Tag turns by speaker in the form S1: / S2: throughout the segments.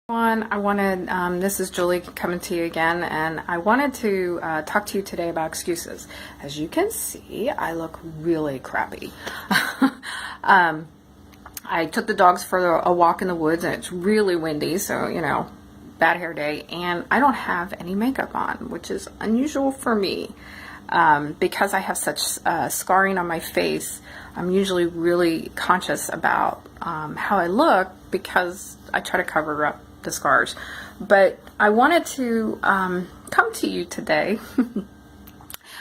S1: I wanted, this is Julie coming to you again, and I wanted to talk to you today about excuses. As you can see, I look really crappy. I took the dogs for a walk in the woods, and it's really windy, so, bad hair day, and I don't have any makeup on, which is unusual for me. Because I have such scarring on my face, I'm usually really conscious about how I look because I try to cover up the scars. But I wanted to come to you today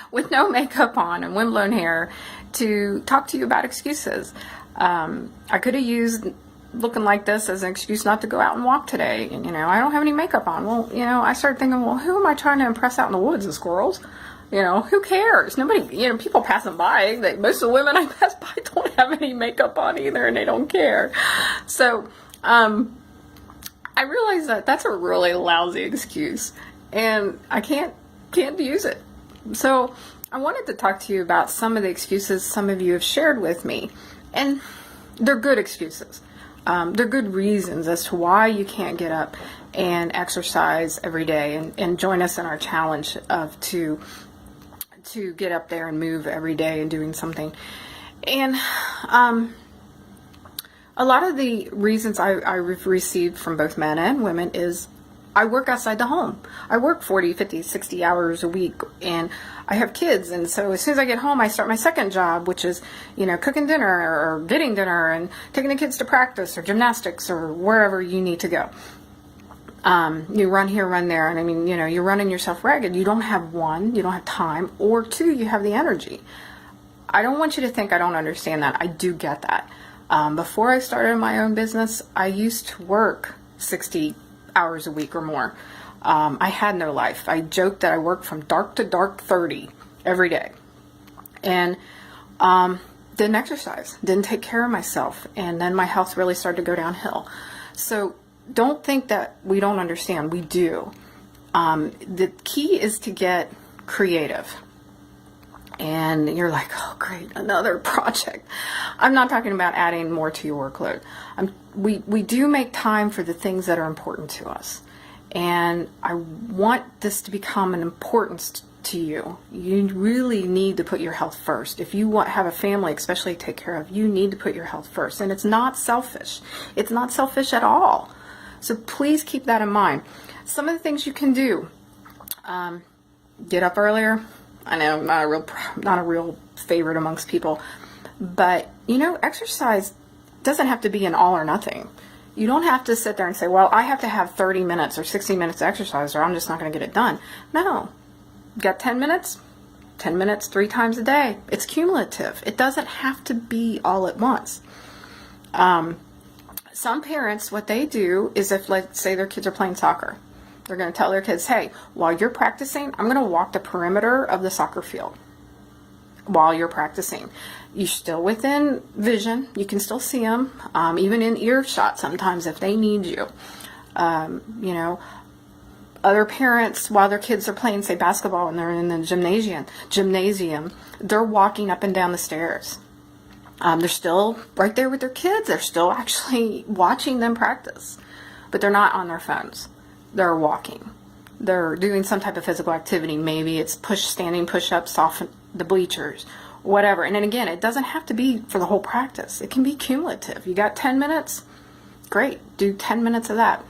S1: with no makeup on and windblown hair to talk to you about excuses. I could have used looking like this as an excuse not to go out and walk today. And, I don't have any makeup on. Well, I started thinking, well, who am I trying to impress out in the woods? The squirrels? Who cares? Nobody, people passing by, most of the women I pass by don't have any makeup on either, and they don't care. So, I realize that that's a really lousy excuse, and I can't use it. So, I wanted to talk to you about some of the excuses some of you have shared with me, and they're good excuses. They're good reasons as to why you can't get up and exercise every day and join us in our challenge of to get up there and move every day and doing something. And a lot of the reasons I've received from both men and women is I work outside the home. I work 40, 50, 60 hours a week, and I have kids, and so as soon as I get home, I start my second job, which is, cooking dinner or getting dinner and taking the kids to practice or gymnastics or wherever you need to go. You run here, run there, and you're running yourself ragged. You don't have one, you don't have time, or two, you have the energy. I don't want you to think I don't understand that. I do get that. Before I started my own business, I used to work 60 hours a week or more. I had no life. I joked that I worked from dark to dark 30 every day. And didn't exercise, didn't take care of myself, and then my health really started to go downhill. So don't think that we don't understand. We do. The key is to get creative. And you're like, oh, great, another project. I'm not talking about adding more to your workload. We do make time for the things that are important to us. And I want this to become an importance to you. You really need to put your health first. If you have a family, especially to take care of, you need to put your health first. And it's not selfish. It's not selfish at all. So please keep that in mind. Some of the things you can do, get up earlier. I know I'm not a real favorite amongst people, but exercise doesn't have to be an all or nothing. You don't have to sit there and say, well, I have to have 30 minutes or 60 minutes exercise or I'm just not going to get it done. No, you got 10 minutes, 10 minutes 3 times a day. It's cumulative. It doesn't have to be all at once. Some parents, what they do is if, let's say, their kids are playing soccer, they're going to tell their kids, hey, while you're practicing, I'm going to walk the perimeter of the soccer field while you're practicing. You're still within vision. You can still see them, even in earshot sometimes if they need you. Other parents, while their kids are playing, say, basketball, and they're in the gymnasium, they're walking up and down the stairs. They're still right there with their kids. They're still actually watching them practice, but they're not on their phones. They're walking. They're doing some type of physical activity. Maybe it's standing push-ups off the bleachers, whatever. And then again, it doesn't have to be for the whole practice. It can be cumulative. You got 10 minutes? Great. Do 10 minutes of that.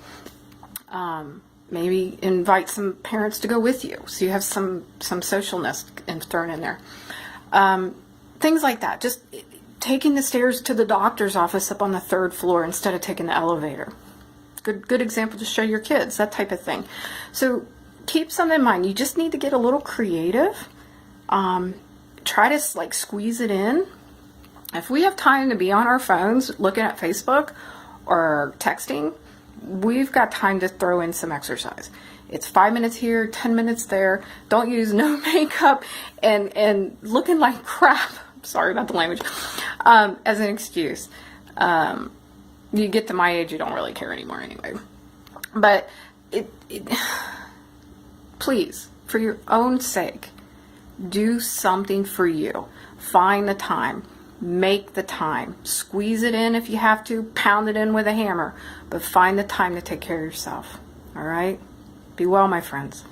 S1: Maybe invite some parents to go with you, so you have some socialness thrown in there. Things like that. Just taking the stairs to the doctor's office up on the 3rd floor instead of taking the elevator. Good example to show your kids, that type of thing. So keep something in mind. You just need to get a little creative. Try to squeeze it in. If we have time to be on our phones looking at Facebook or texting, we've got time to throw in some exercise. It's 5 minutes here, 10 minutes there. Don't use no makeup and looking like crap. Sorry about the language. As an excuse. You get to my age, you don't really care anymore anyway. But please, for your own sake, do something for you. Find the time. Make the time. Squeeze it in if you have to. Pound it in with a hammer. But find the time to take care of yourself. All right? Be well, my friends.